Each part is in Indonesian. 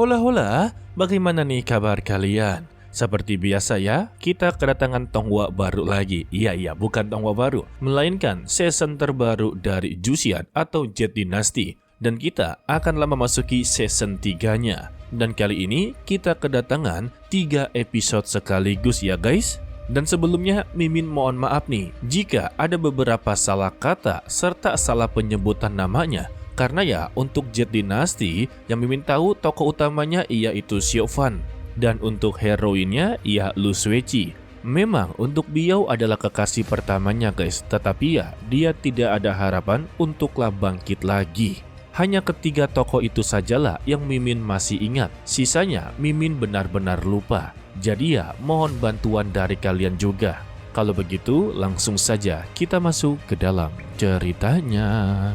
Hola hola, bagaimana nih kabar kalian? Seperti biasa ya, kita kedatangan Tonghua baru lagi. Iya, bukan Tonghua baru, melainkan season terbaru dari Juxian atau Jet Dynasty. Dan kita akanlah memasuki season 3-nya. Dan kali ini kita kedatangan 3 episode sekaligus ya guys. Dan sebelumnya Mimin mohon maaf nih jika ada beberapa salah kata serta salah penyebutan namanya. Karena ya untuk Jet Dynasty yang Mimin tahu tokoh utamanya yaitu Xiaofan. Dan untuk heroinnya ya Lu Suiqi. Memang untuk beliau adalah kekasih pertamanya guys. Tetapi ya dia tidak ada harapan untuklah bangkit lagi. Hanya ketiga tokoh itu sajalah yang Mimin masih ingat. Sisanya Mimin benar-benar lupa. Jadi ya mohon bantuan dari kalian juga. Kalau begitu langsung saja kita masuk ke dalam ceritanya.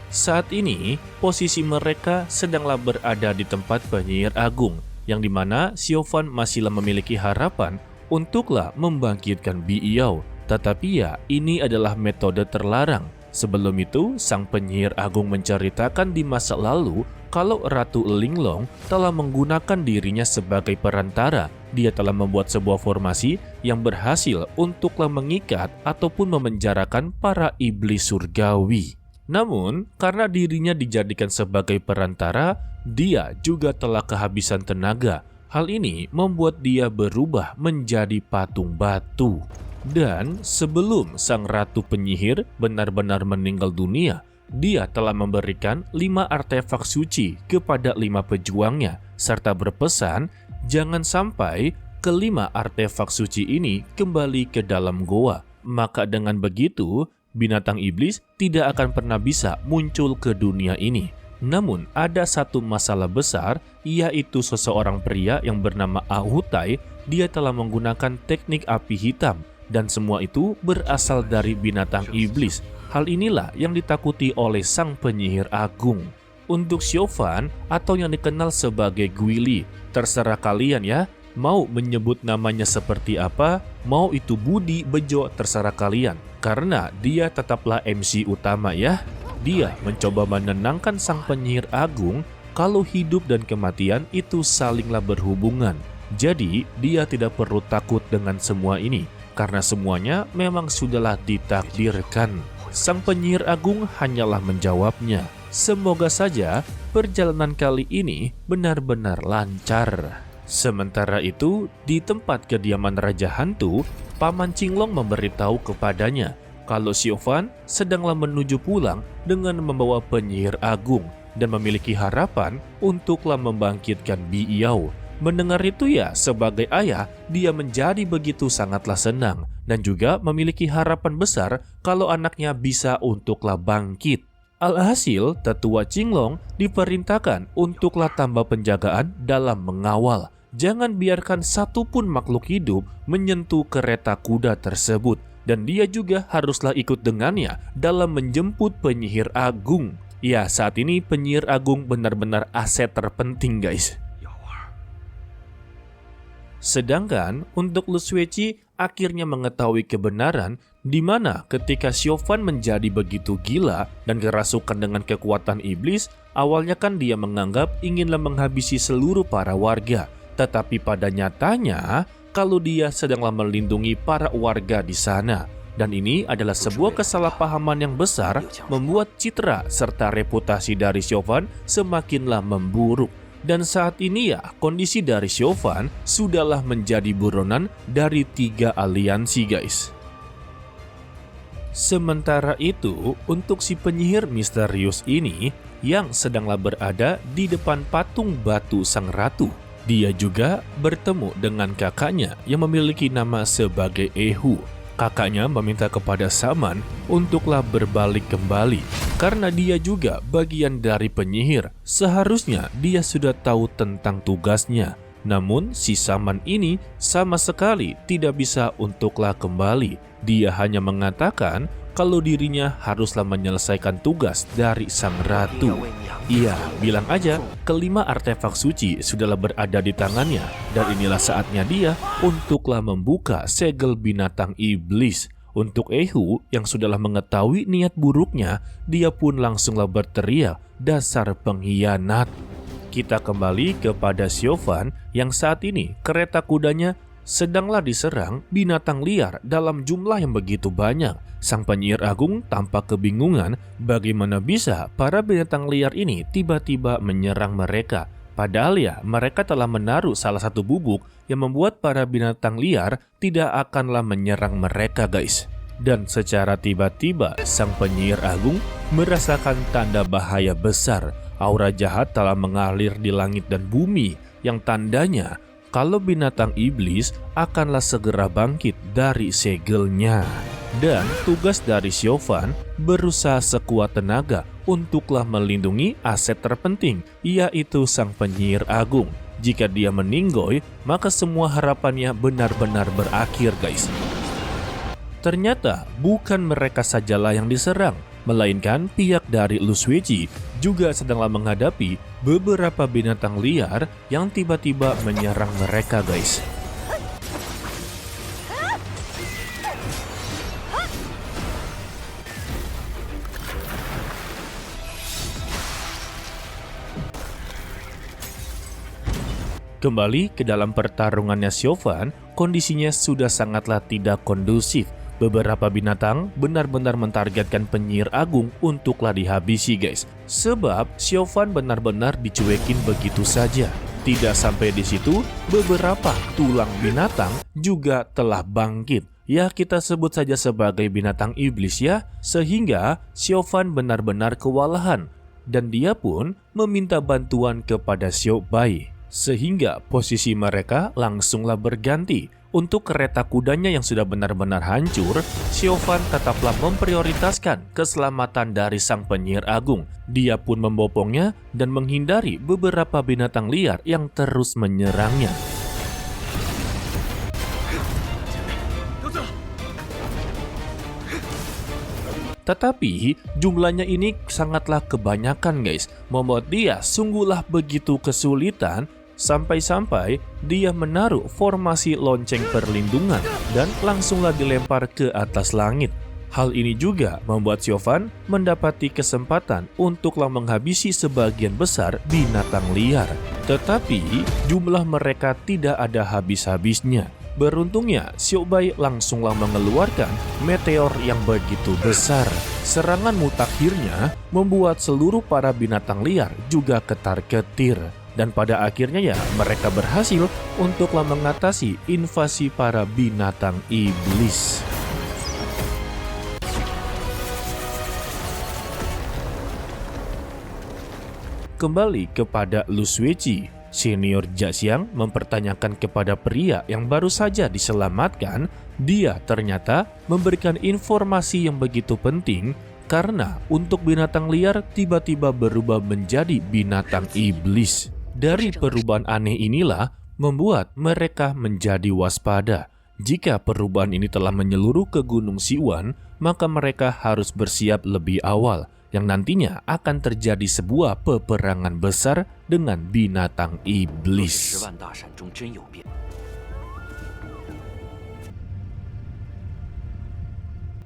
Saat ini posisi mereka sedanglah berada di tempat penyihir agung, yang dimana Xiaofan masihlah memiliki harapan untuklah membangkitkan Biyao. Tetapi ya ini adalah metode terlarang. Sebelum itu, sang penyihir agung menceritakan di masa lalu kalau Ratu Linglong telah menggunakan dirinya sebagai perantara. Dia telah membuat sebuah formasi yang berhasil untuklah mengikat ataupun memenjarakan para iblis surgawi. Namun, karena dirinya dijadikan sebagai perantara, dia juga telah kehabisan tenaga. Hal ini membuat dia berubah menjadi patung batu. Dan sebelum sang ratu penyihir benar-benar meninggal dunia, dia telah memberikan 5 artefak suci kepada 5 pejuangnya, serta berpesan jangan sampai kelima artefak suci ini kembali ke dalam goa. Maka dengan begitu, binatang iblis tidak akan pernah bisa muncul ke dunia ini. Namun ada satu masalah besar, yaitu seseorang pria yang bernama Ahutai. Dia telah menggunakan teknik api hitam. Dan semua itu berasal dari binatang iblis. Hal inilah yang ditakuti oleh sang penyihir agung. Untuk Xiaofan atau yang dikenal sebagai Guili, terserah kalian ya. Mau menyebut namanya seperti apa, mau itu Budi, Bejo, terserah kalian. Karena dia tetaplah MC utama ya. Dia mencoba menenangkan sang penyihir agung kalau hidup dan kematian itu salinglah berhubungan. Jadi dia tidak perlu takut dengan semua ini. Karena semuanya memang sudahlah ditakdirkan. Sang penyihir agung hanyalah menjawabnya. Semoga saja perjalanan kali ini benar-benar lancar. Sementara itu, di tempat kediaman Raja Hantu, Paman Qinglong memberitahu kepadanya kalau Xiaofan sedanglah menuju pulang dengan membawa penyihir agung dan memiliki harapan untuklah membangkitkan Biyao. Mendengar itu ya, sebagai ayah, dia menjadi begitu sangatlah senang dan juga memiliki harapan besar kalau anaknya bisa untuklah bangkit. Alhasil, tetua Qinglong diperintahkan untuklah tambah penjagaan dalam mengawal. Jangan biarkan satupun makhluk hidup menyentuh kereta kuda tersebut. Dan dia juga haruslah ikut dengannya dalam menjemput penyihir agung. Ya, saat ini penyihir agung benar-benar aset terpenting guys. Sedangkan untuk Lu Suiqi akhirnya mengetahui kebenaran di mana ketika Xiaofan menjadi begitu gila dan kerasukan dengan kekuatan iblis, awalnya kan dia menganggap inginlah menghabisi seluruh para warga. Tetapi pada nyatanya kalau dia sedanglah melindungi para warga di sana. Dan ini adalah sebuah kesalahpahaman yang besar membuat citra serta reputasi dari Xiaofan semakinlah memburuk. Dan saat ini ya, kondisi dari Xiaofan sudahlah menjadi buronan dari 3 aliansi guys. Sementara itu, untuk si penyihir misterius ini yang sedanglah berada di depan patung batu sang ratu, dia juga bertemu dengan kakaknya yang memiliki nama sebagai Ehu. Kakaknya meminta kepada Saman untuklah berbalik kembali karena dia juga bagian dari penyihir. Seharusnya dia sudah tahu tentang tugasnya. Namun si Saman ini sama sekali tidak bisa untuklah kembali. Dia hanya mengatakan kalau dirinya haruslah menyelesaikan tugas dari sang ratu. Iya, bilang aja kelima artefak suci sudahlah berada di tangannya. Dan inilah saatnya dia untuklah membuka segel binatang iblis. Untuk Ehu yang sudahlah mengetahui niat buruknya, dia pun langsunglah berteriak, dasar pengkhianat. kita kembali kepada Siofan yang saat ini kereta kudanya sedanglah diserang binatang liar dalam jumlah yang begitu banyak. Sang penyihir agung tampak kebingungan bagaimana bisa para binatang liar ini tiba-tiba menyerang mereka. Padahal ya mereka telah menaruh salah satu bubuk yang membuat para binatang liar tidak akanlah menyerang mereka guys. Dan secara tiba-tiba sang penyihir agung merasakan tanda bahaya besar. Aura jahat telah mengalir di langit dan bumi yang tandanya kalau binatang iblis akanlah segera bangkit dari segelnya. Dan tugas dari Siofan berusaha sekuat tenaga untuklah melindungi aset terpenting, yaitu sang penyihir agung. Jika dia meninggoy, maka semua harapannya benar-benar berakhir guys. Ternyata bukan mereka sajalah yang diserang, melainkan pihak dari Lu Suiji juga sedanglah menghadapi beberapa binatang liar yang tiba-tiba menyerang mereka guys. Kembali ke dalam pertarungannya Siofan, kondisinya sudah sangatlah tidak kondusif. Beberapa binatang benar-benar mentargetkan penyihir agung untuklah dihabisi guys. Sebab Siofan benar-benar dicuekin begitu saja. Tidak sampai di situ, beberapa tulang binatang juga telah bangkit. Ya kita sebut saja sebagai binatang iblis ya. Sehingga Siofan benar-benar kewalahan. Dan dia pun meminta bantuan kepada Xiaobai. Sehingga posisi mereka langsunglah berganti. Untuk kereta kudanya yang sudah benar-benar hancur, Siofan tetaplah memprioritaskan keselamatan dari sang penyihir agung. Dia pun membopongnya dan menghindari beberapa binatang liar yang terus menyerangnya. Tetapi jumlahnya ini sangatlah kebanyakan guys, membuat dia sungguhlah begitu kesulitan. Sampai-sampai dia menaruh formasi lonceng perlindungan dan langsunglah dilempar ke atas langit. Hal ini juga membuat Siofan mendapati kesempatan untuklah menghabisi sebagian besar binatang liar. Tetapi jumlah mereka tidak ada habis-habisnya. Beruntungnya Xiaobai langsunglah mengeluarkan meteor yang begitu besar. Serangan mutakhirnya membuat seluruh para binatang liar juga ketar-ketir. Dan pada akhirnya ya mereka berhasil untuklah mengatasi invasi para binatang iblis. Kembali kepada Lu Suiji, Senior Jiaxiang mempertanyakan kepada pria yang baru saja diselamatkan, dia ternyata memberikan informasi yang begitu penting karena untuk binatang liar tiba-tiba berubah menjadi binatang iblis. Dari perubahan aneh inilah membuat mereka menjadi waspada. Jika perubahan ini telah menyeluruh ke Gunung Siwan, maka mereka harus bersiap lebih awal, yang nantinya akan terjadi sebuah peperangan besar dengan binatang iblis.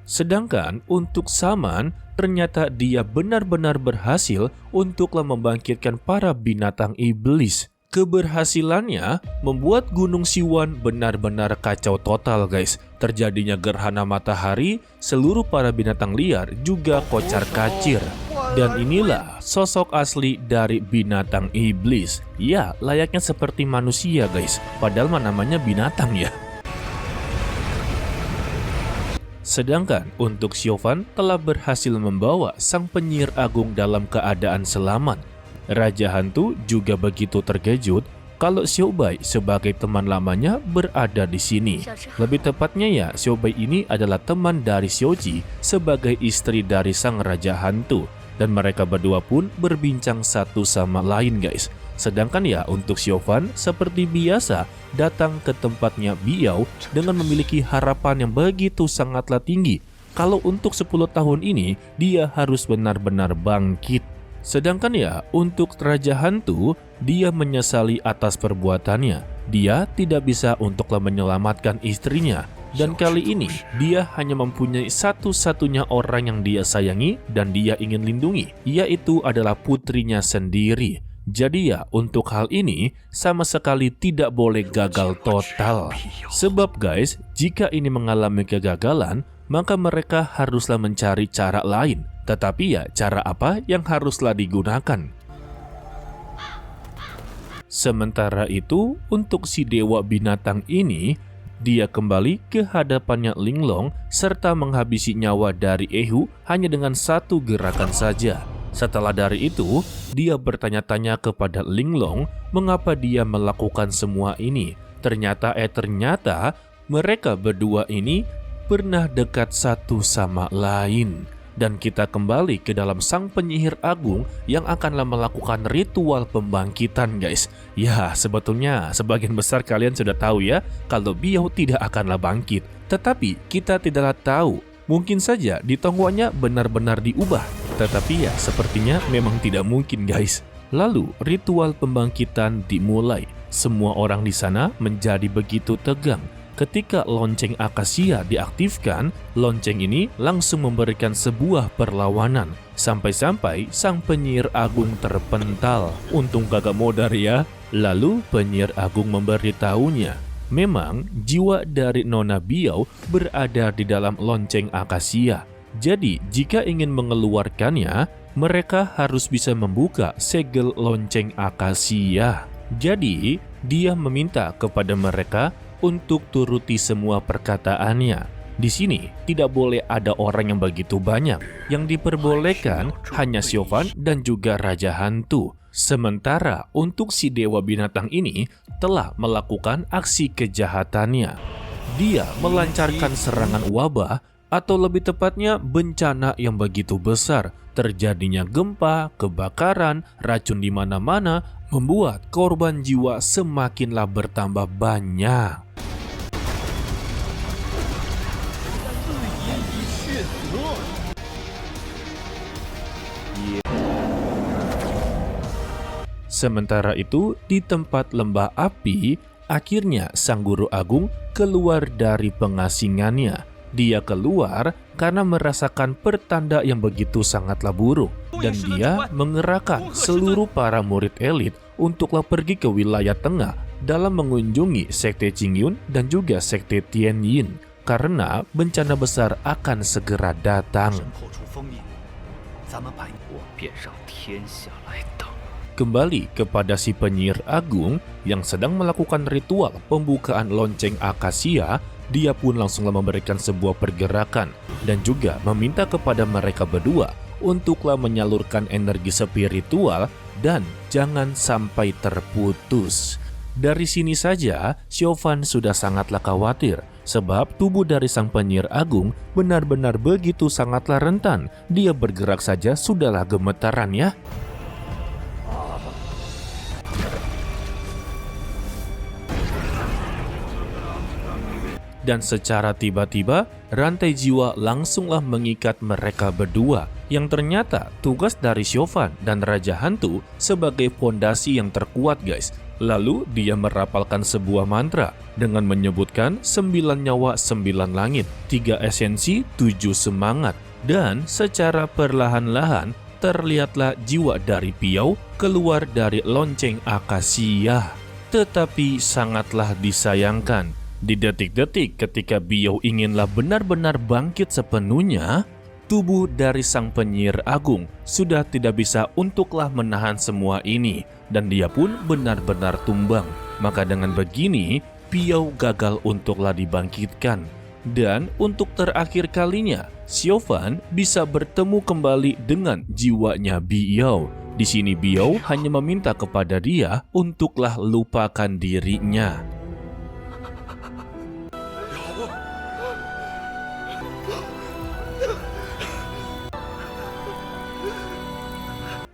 Sedangkan untuk Saman, ternyata dia benar-benar berhasil untuklah membangkitkan para binatang iblis. Keberhasilannya membuat Gunung Siwan benar-benar kacau total guys. Terjadinya gerhana matahari, seluruh para binatang liar juga kocar-kacir. Dan inilah sosok asli dari binatang iblis. Ya, layaknya seperti manusia guys, padahal namanya binatang ya. Sedangkan untuk Siofan telah berhasil membawa sang penyihir agung dalam keadaan selamat. Raja Hantu juga begitu terkejut kalau Xiaobai sebagai teman lamanya berada di sini. Lebih tepatnya ya, Xiaobai ini adalah teman dari Xiaoji sebagai istri dari sang Raja Hantu. Dan mereka berdua pun berbincang satu sama lain guys. Sedangkan ya untuk Siofan seperti biasa datang ke tempatnya Biao dengan memiliki harapan yang begitu sangatlah tinggi. Kalau untuk 10 tahun ini dia harus benar-benar bangkit. Sedangkan ya untuk Raja Hantu dia menyesali atas perbuatannya. Dia tidak bisa untuklah menyelamatkan istrinya. Dan kali ini dia hanya mempunyai satu-satunya orang yang dia sayangi dan dia ingin lindungi, yaitu adalah putrinya sendiri. Jadi ya, untuk hal ini sama sekali tidak boleh gagal total. Sebab guys, jika ini mengalami kegagalan, maka mereka haruslah mencari cara lain. Tetapi ya, cara apa yang haruslah digunakan? Sementara itu, untuk si dewa binatang ini, dia kembali ke hadapannya Linglong serta menghabisi nyawa dari Ehu hanya dengan satu gerakan saja. Setelah dari itu, dia bertanya-tanya kepada Linglong mengapa dia melakukan semua ini. Ternyata mereka berdua ini pernah dekat satu sama lain. Dan kita kembali ke dalam sang penyihir agung yang akanlah melakukan ritual pembangkitan guys. Ya, sebetulnya sebagian besar kalian sudah tahu ya kalau Biao tidak akanlah bangkit. Tetapi kita tidaklah tahu, mungkin saja di Tonghua-nya benar-benar diubah. Tetapi ya sepertinya memang tidak mungkin guys. Lalu ritual pembangkitan dimulai. Semua orang di sana menjadi begitu tegang. Ketika lonceng akasia diaktifkan, lonceng ini langsung memberikan sebuah perlawanan. Sampai-sampai sang penyihir agung terpental. Untung kagak modar ya. Lalu penyihir agung memberitahunya, memang jiwa dari Nona Biao berada di dalam lonceng akasia. Jadi jika ingin mengeluarkannya, mereka harus bisa membuka segel lonceng akasia. Jadi dia meminta kepada mereka untuk turuti semua perkataannya. Di sini tidak boleh ada orang yang begitu banyak. Yang diperbolehkan hanya Siofan dan juga Raja Hantu. Sementara untuk si dewa binatang ini telah melakukan aksi kejahatannya. Dia melancarkan serangan wabah atau lebih tepatnya bencana yang begitu besar. Terjadinya gempa, kebakaran, racun di mana-mana membuat korban jiwa semakinlah bertambah banyak. Sementara itu, di tempat lembah api, akhirnya sang guru agung keluar dari pengasingannya. Dia keluar karena merasakan pertanda yang begitu sangatlah buruk. Dan dia mengerahkan seluruh para murid elit untuklah pergi ke wilayah tengah dalam mengunjungi Sekte Qingyun dan juga Sekte Tianyin. Karena bencana besar akan segera datang. Kembali kepada si penyihir agung yang sedang melakukan ritual pembukaan lonceng akasia, dia pun langsunglah memberikan sebuah pergerakan dan juga meminta kepada mereka berdua untuklah menyalurkan energi spiritual dan jangan sampai terputus. Dari sini saja, Siofan sudah sangatlah khawatir sebab tubuh dari sang penyihir agung benar-benar begitu sangatlah rentan. Dia bergerak saja sudahlah gemetaran ya. Dan secara tiba-tiba, rantai jiwa langsunglah mengikat mereka berdua. Yang ternyata tugas dari Siofan dan Raja Hantu sebagai fondasi yang terkuat guys. Lalu dia merapalkan sebuah mantra dengan menyebutkan 9 nyawa 9 langit, 3 esensi 7 semangat. Dan secara perlahan-lahan terlihatlah jiwa dari Biao keluar dari lonceng akasia. Tetapi sangatlah disayangkan, di detik-detik ketika Biao inginlah benar-benar bangkit sepenuhnya, tubuh dari sang penyihir agung sudah tidak bisa untuklah menahan semua ini dan dia pun benar-benar tumbang. Maka dengan begini, Biao gagal untuklah dibangkitkan. Dan untuk terakhir kalinya, Siofan bisa bertemu kembali dengan jiwanya Biao. Di sini Biao hanya meminta kepada dia untuklah lupakan dirinya.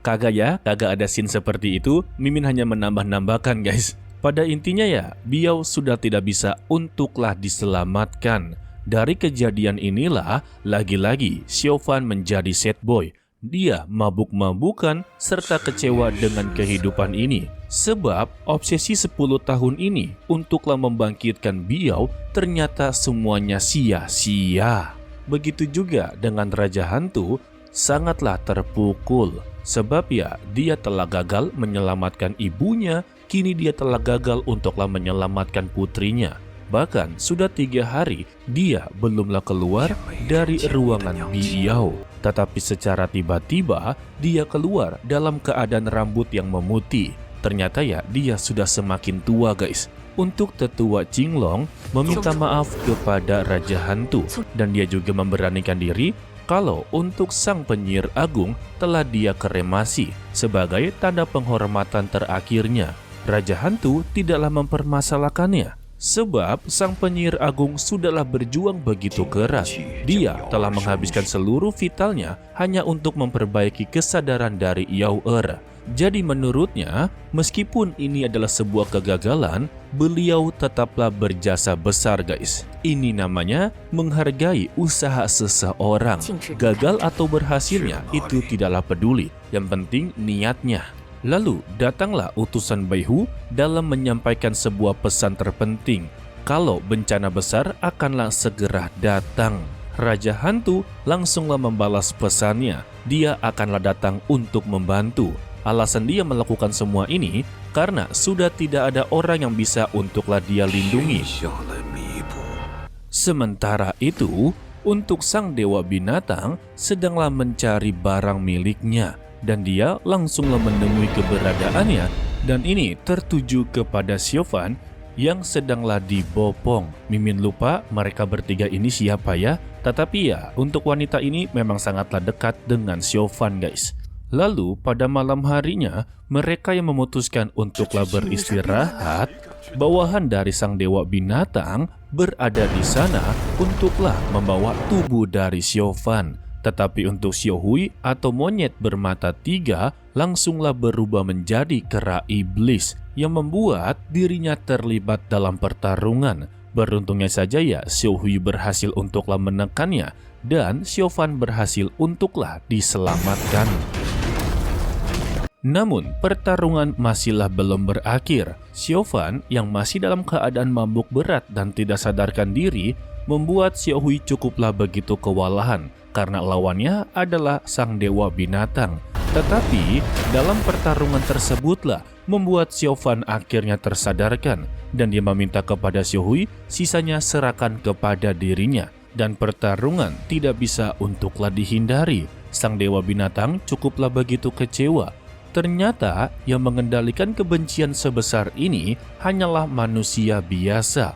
Kagak ya, kagak ada scene seperti itu. Mimin hanya menambah-nambahkan guys. Pada intinya ya, Biao sudah tidak bisa untuklah diselamatkan. Dari kejadian inilah, lagi-lagi Siofan menjadi sad boy. Dia mabuk-mabukan serta kecewa dengan kehidupan ini. Sebab obsesi 10 tahun ini untuklah membangkitkan Biao ternyata semuanya sia-sia. Begitu juga dengan Raja Hantu. sangatlah terpukul. Sebab ya, dia telah gagal menyelamatkan ibunya, kini dia telah gagal untuklah menyelamatkan putrinya. Bahkan sudah 3 hari dia belumlah keluar dari ruangan Biyao. Tetapi secara tiba-tiba dia keluar dalam keadaan rambut yang memutih. Ternyata ya dia sudah semakin tua guys. Untuk tetua Qinglong meminta maaf kepada Raja Hantu. Dan dia juga memberanikan diri kalau untuk sang penyihir agung telah dia kremasi sebagai tanda penghormatan terakhirnya. Raja Hantu tidaklah mempermasalahkannya. Sebab sang penyihir agung sudahlah berjuang begitu keras. Dia telah menghabiskan seluruh vitalnya hanya untuk memperbaiki kesadaran dari Yao Er. Jadi menurutnya, meskipun ini adalah sebuah kegagalan, beliau tetaplah berjasa besar guys. Ini namanya menghargai usaha seseorang. Gagal atau berhasilnya itu tidaklah peduli, yang penting niatnya. Lalu datanglah utusan Baihu dalam menyampaikan sebuah pesan terpenting. Kalau bencana besar akanlah segera datang. Raja Hantu langsunglah membalas pesannya. Dia akanlah datang untuk membantu. Alasan dia melakukan semua ini karena sudah tidak ada orang yang bisa untuklah dia lindungi. Sementara itu, untuk sang dewa binatang sedanglah mencari barang miliknya. Dan dia langsunglah menemui keberadaannya, dan ini tertuju kepada Siofan yang sedanglah dibopong. Mimin lupa mereka bertiga ini siapa ya, tetapi ya untuk wanita ini memang sangatlah dekat dengan Siofan guys. Lalu pada malam harinya mereka yang memutuskan untuklah beristirahat. Bawahan dari sang dewa binatang berada di sana untuklah membawa tubuh dari Siofan. Tetapi untuk Xiaohui atau monyet bermata 3 langsunglah berubah menjadi kera iblis yang membuat dirinya terlibat dalam pertarungan. Beruntungnya saja ya Xiaohui berhasil untuklah menekannya dan Xiaofan berhasil untuklah diselamatkan. Namun pertarungan masihlah belum berakhir. Xiaofan yang masih dalam keadaan mabuk berat dan tidak sadarkan diri membuat Xiaohui cukuplah begitu kewalahan. Karena lawannya adalah sang dewa binatang. Tetapi dalam pertarungan tersebutlah membuat Xiaofan akhirnya tersadarkan dan dia meminta kepada Xiaohui sisanya serahkan kepada dirinya. Dan pertarungan tidak bisa untuklah dihindari. Sang dewa binatang cukuplah begitu kecewa. Ternyata yang mengendalikan kebencian sebesar ini hanyalah manusia biasa.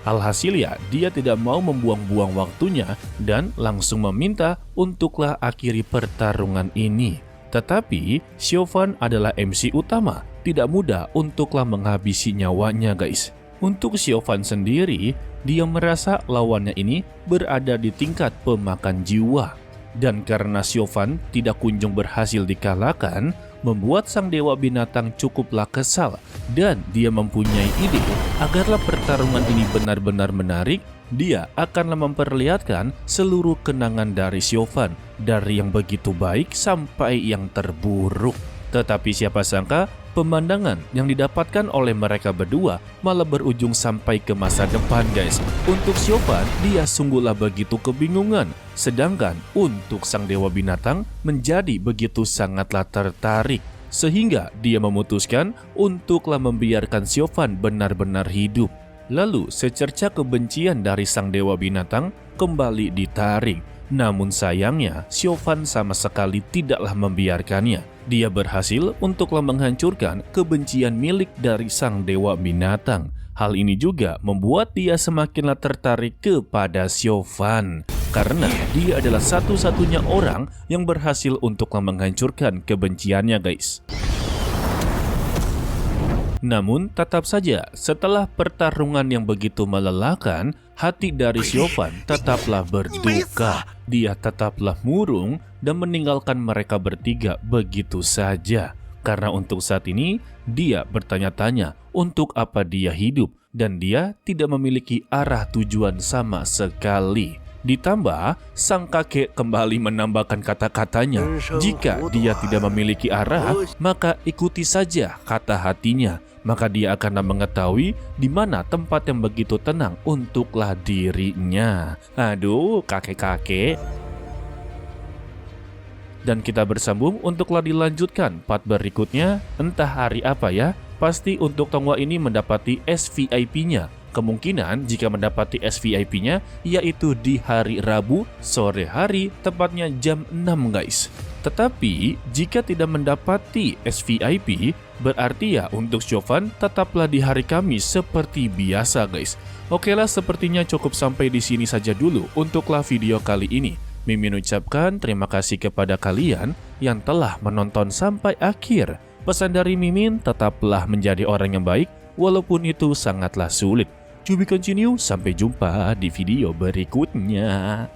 Alhasil ya, dia tidak mau membuang-buang waktunya dan langsung meminta untuklah akhiri pertarungan ini. Tetapi, Xiaofan adalah MC utama, tidak mudah untuklah menghabisi nyawanya guys. Untuk Xiaofan sendiri, dia merasa lawannya ini berada di tingkat pemakan jiwa. Dan karena Xiaofan tidak kunjung berhasil dikalahkan, membuat sang dewa binatang cukuplah kesal dan dia mempunyai ide agarlah pertarungan ini benar-benar menarik. Dia akanlah memperlihatkan seluruh kenangan dari Xiaofan dari yang begitu baik sampai yang terburuk. Tetapi siapa sangka pemandangan yang didapatkan oleh mereka berdua malah berujung sampai ke masa depan guys. Untuk Xiaofan dia sungguhlah begitu kebingungan. Sedangkan untuk sang dewa binatang menjadi begitu sangatlah tertarik. Sehingga dia memutuskan untuklah membiarkan Xiaofan benar-benar hidup. Lalu secerca kebencian dari sang dewa binatang kembali ditarik. Namun sayangnya Xiaofan sama sekali tidaklah membiarkannya. Dia berhasil untuklah menghancurkan kebencian milik dari sang dewa binatang. Hal ini juga membuat dia semakinlah tertarik kepada Xiaofan. Karena dia adalah satu-satunya orang yang berhasil untuklah menghancurkan kebenciannya guys. Namun tetap saja setelah pertarungan yang begitu melelahkan, hati dari Xiaofan tetaplah berduka. Dia tetaplah murung dan meninggalkan mereka bertiga begitu saja. Karena untuk saat ini dia bertanya-tanya untuk apa dia hidup dan dia tidak memiliki arah tujuan sama sekali. Ditambah, sang kakek kembali menambahkan kata-katanya, jika dia tidak memiliki arah, maka ikuti saja kata hatinya. maka dia akan mengetahui di mana tempat yang begitu tenang untuklah dirinya. Aduh, kakek-kakek. Dan kita bersambung untuklah dilanjutkan part berikutnya, entah hari apa ya. Pasti untuk Tonghua ini mendapati SVIP-nya. Kemungkinan jika mendapati SVIP-nya yaitu di hari Rabu sore hari, tepatnya jam 6 guys. Tetapi jika tidak mendapati SVIP, berarti ya untuk Shovan tetaplah di hari Kamis seperti biasa guys. Oke lah, sepertinya cukup sampai di sini saja dulu untuklah video kali ini. Mimin ucapkan terima kasih kepada kalian yang telah menonton sampai akhir. Pesan dari Mimin, tetaplah menjadi orang yang baik walaupun itu sangatlah sulit. To be continue, sampai jumpa di video berikutnya.